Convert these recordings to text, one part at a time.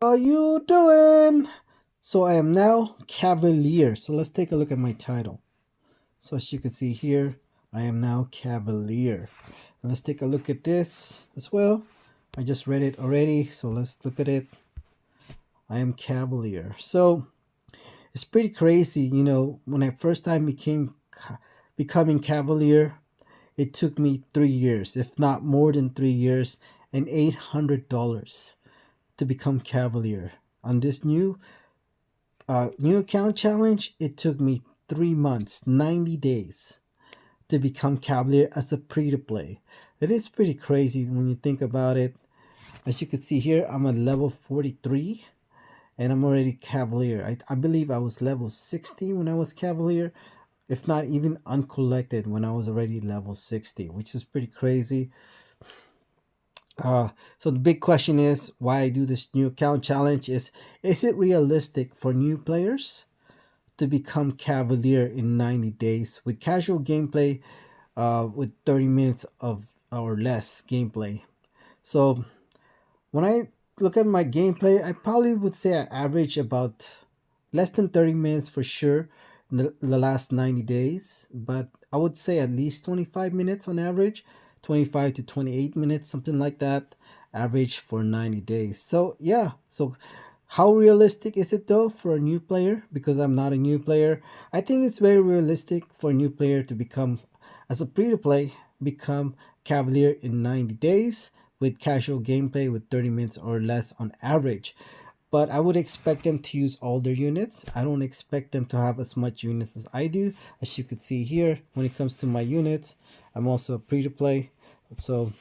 How you doing? So I am now Cavalier. So let's take a look at my title. So as you can see here, I am now Cavalier. And let's take a look at this as well. I just read it already, so let's look at it. I am Cavalier. So it's pretty crazy, when I first time becoming Cavalier, it took me 3 years, if not more than 3 years, and $800 to become Cavalier. On this new account challenge, it took me 3 months, 90 days to become Cavalier as a free to play. It is pretty crazy when you think about it. As you can see here, I'm at level 43 and I'm already Cavalier. I believe I was level 60 when I was Cavalier, if not even uncollected when I was already level 60, which is pretty crazy. So the big question is why I do this new account challenge is it realistic for new players to become Cavalier in 90 days with casual gameplay, with 30 minutes of or less gameplay? So when I look at my gameplay, I probably would say I average about less than 30 minutes for sure in the last 90 days, but I would say at least 25 minutes on average, 25 to 28 minutes, something like that, average for 90 days. So, yeah. So, how realistic is it though for a new player? Because I'm not a new player. I think it's very realistic for a new player to become, as a free to play, become Cavalier in 90 days with casual gameplay with 30 minutes or less on average. But I would expect them to use all their units. I don't expect them to have as much units as I do. As you could see here, when it comes to my units, I'm also a free to play. So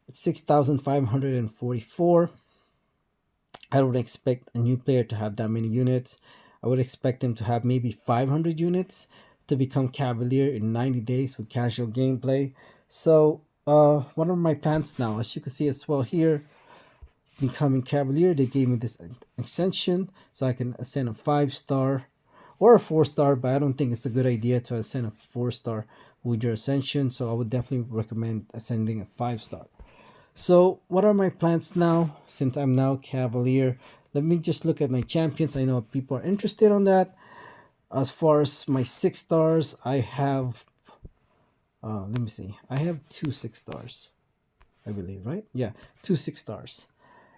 it's 6,544. I don't expect a new player to have that many units. I would expect them to have maybe 500 units to become Cavalier in 90 days with casual gameplay. So, what are my plans now? As you can see as well here, becoming Cavalier, they gave me this extension so I can ascend a 5 star or a 4 star, but I don't think it's a good idea to ascend a 4 star with your ascension. So I would definitely recommend ascending a 5 star. So, what are my plans now since I'm now Cavalier? Let me just look at my champions. I know people are interested on that. As far as my 6 stars, I have, let me see, I have two 6 stars, I believe, right? Yeah, two 6 stars.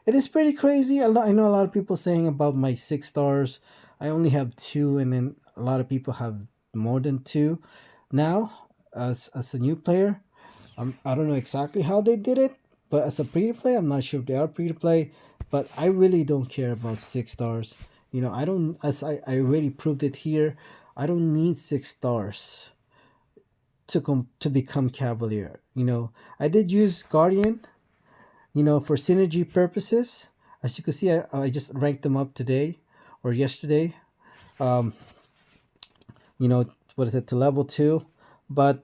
It is pretty crazy. I know a lot of people saying about my 6 stars. I only have two, and then a lot of people have more than two. Now, as a new player, I don't know exactly how they did it, but as a free to play, I'm not sure if they are free to play, but I really don't care about 6 stars. I don't, as I already proved it here, I don't need 6 stars to become Cavalier. I did use Guardian, for synergy purposes. As you can see, I just ranked them up today or yesterday. Um, you know, what is it, to level 2? But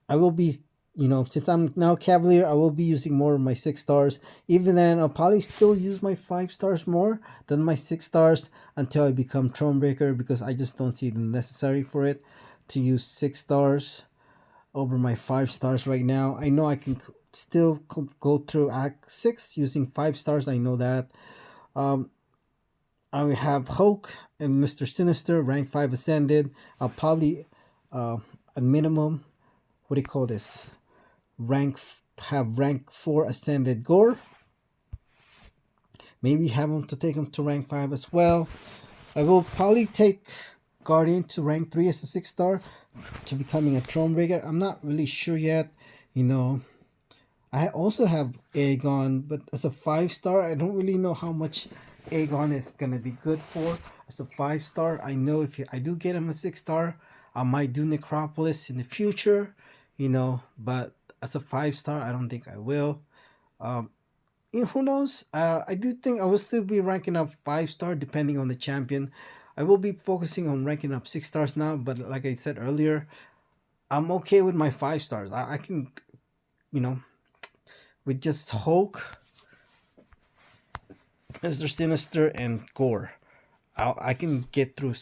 I will be, since I'm now Cavalier, I will be using more of my 6 stars. Even then, I'll probably still use my 5 stars more than my 6 stars until I become Thronebreaker, because I just don't see the necessary for it to use 6 stars over my 5 stars right now. I know I can still go through Act 6 using 5 stars. I know that. Um, I have Hulk and Mr. Sinister, rank 5 ascended. I'll probably, at minimum, what do you call this? Have rank 4 ascended Gore. Maybe have him to take him to rank 5 as well. I will probably take Guardian to rank 3 as a 6 star to becoming a Thronebreaker. I'm not really sure yet. I also have Aegon, but as a 5 star, I don't really know how much Aegon is gonna be good for. As a 5 star, I know if I do get him a 6 star, I might do Necropolis in the future, but as a 5 star, I don't think I will. Um, who knows? I do think I will still be ranking up 5 star depending on the champion. I will be focusing on ranking up 6 stars now, but like I said earlier, I'm okay with my 5 stars. I can, you know, with just Hulk, Mr. Sinister, and Gore. I can get through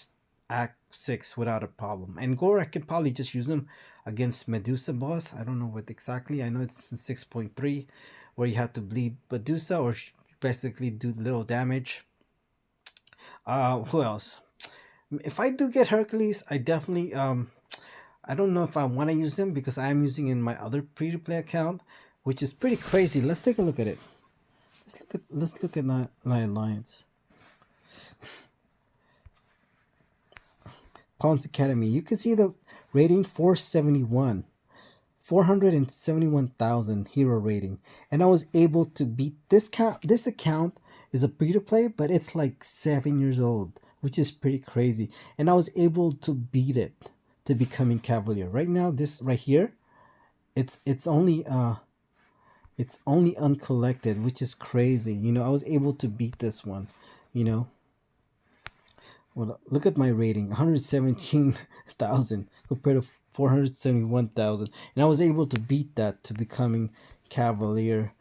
Act 6 without a problem. And Gore, I could probably just use him against Medusa boss. I don't know what exactly. I know it's in 6.3 where you have to bleed Medusa, or basically do little damage. Who else? If I do get Hercules, I definitely I don't know if I want to use him because I am using in my other free to play account, which is pretty crazy. Let's take a look at it. Let's look at my alliance. Pawns Academy. You can see the rating 471. 471,000 hero rating, and I was able to beat this count. This account is a free to play, but it's like 7 years old, which is pretty crazy. And I was able to beat it to becoming Cavalier. Right now, this right here, it's only uncollected, which is crazy. I was able to beat this one. You know, well, look at my rating, 117,000 compared to 471,000. And I was able to beat that to becoming Cavalier.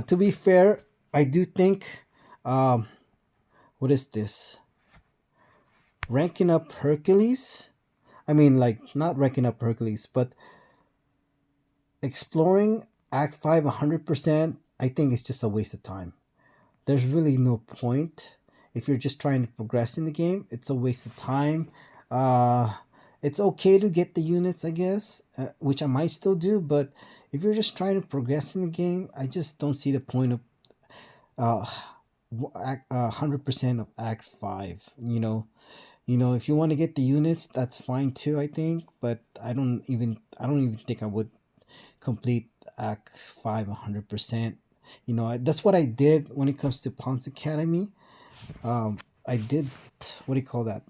To be fair, I do think, what is this? Ranking up Hercules? I mean, like, not ranking up Hercules, but exploring Act 5 100%, I think it's just a waste of time. There's really no point. If you're just trying to progress in the game, it's a waste of time. uh it's okay to get the units, I guess, which I might still do, but if you're just trying to progress in the game, I just don't see the point of uh 100% of Act 5. If you want to get the units, that's fine too, I think, but I don't even think I would complete Act 5 100%. That's what I did when it comes to Ponce Academy. I did, what do you call that?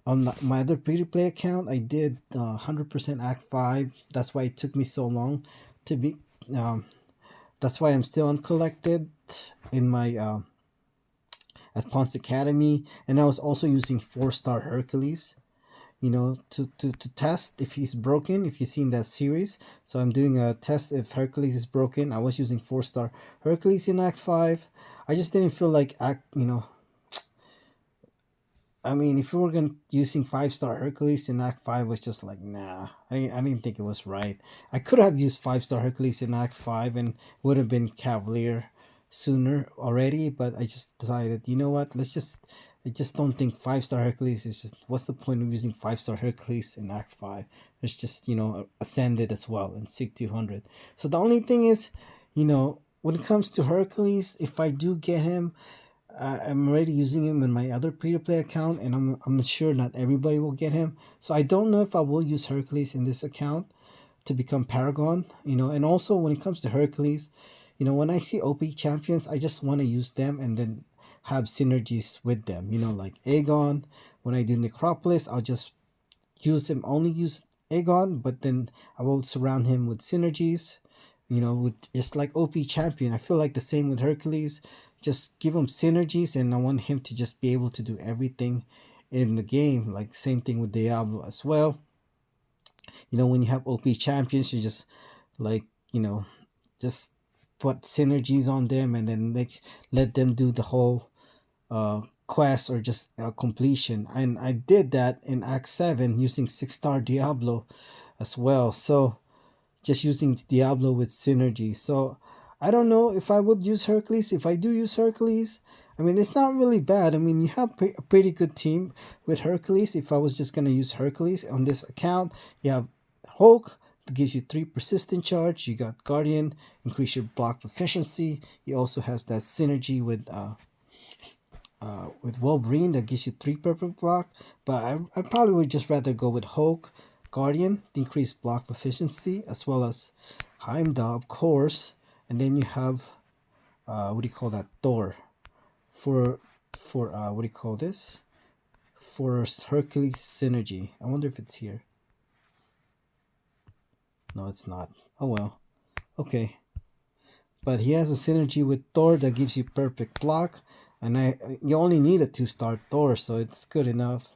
On my other free to play account, I did 100% Act 5. That's why it took me so long to be. Um, that's why I'm still uncollected in my at Ponce Academy, and I was also using 4-star Hercules. To test if he's broken, if you've seen that series. So I'm doing a test if Hercules is broken. I was using 4-star Hercules in Act 5. I just didn't feel like I mean, if we were going using 5-star Hercules in Act 5, was just like, nah. I didn't think it was right. I could have used 5-star Hercules in Act 5 and would have been Cavalier sooner already, but I just decided, you know what? I just don't think 5-star Hercules is just, what's the point of using 5-star Hercules in Act 5? There's just, Ascended as well in SIG 200. So the only thing is, when it comes to Hercules, if I do get him, I'm already using him in my other free-to-play account, and I'm sure not everybody will get him. So I don't know if I will use Hercules in this account to become Paragon. And also when it comes to Hercules, when I see OP champions, I just want to use them and then have synergies with them. Like Aegon. When I do Necropolis, I'll just only use Aegon, but then I will surround him with synergies. With just like OP champion. I feel like the same with Hercules. Just give him synergies, and I want him to just be able to do everything in the game. Like same thing with Diablo as well. When you have OP champions, you just like just put synergies on them, and then let them do the whole quest or just completion. And I did that in Act 7 using 6-star Diablo as well. So just using Diablo with synergy. So I don't know if I would use Hercules. If I do use Hercules, I mean, it's not really bad. I mean, you have a pretty good team with Hercules. If I was just going to use Hercules on this account, you have Hulk that gives you 3 persistent charge. You got Guardian, increase your block proficiency. He also has that synergy with Wolverine that gives you 3 perfect block. But I probably would just rather go with Hulk, Guardian, increase block proficiency, as well as Heimdall, of course. And then you have what do you call that? Thor for what do you call this? For Hercules synergy. I wonder if it's here. No, it's not. Oh well. Okay. But he has a synergy with Thor that gives you perfect block, and you only need a 2-star Thor, so it's good enough.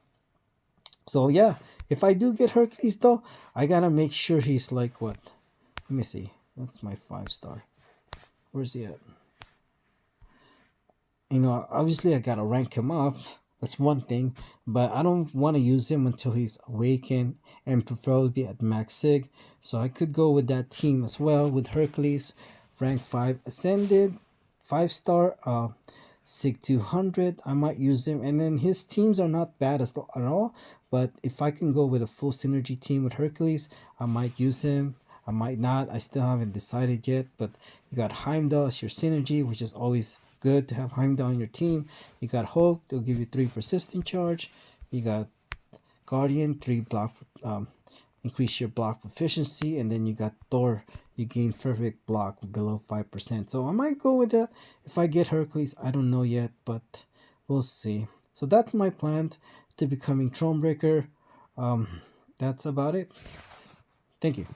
So yeah, if I do get Hercules though, I gotta make sure he's like what? Let me see. That's my 5-star. Where's he at? Obviously I gotta rank him up. That's one thing, but I don't want to use him until he's awakened and preferably at max sig. So I could go with that team as well with Hercules, rank 5 ascended. 5 star. Sig 200, I might use him. And then his teams are not bad at all. But if I can go with a full synergy team with Hercules, I might use him. I might not. I still haven't decided yet. But you got Heimdall as your synergy, which is always good to have Heimdall on your team. You got Hulk, they'll give you 3 persistent charge. You got Guardian, 3 block, increase your block efficiency, and then you got Thor, you gain perfect block below 5%. So I might go with that if I get Hercules. I don't know yet, but we'll see. So that's my plan to becoming Thronebreaker. That's about it. Thank you.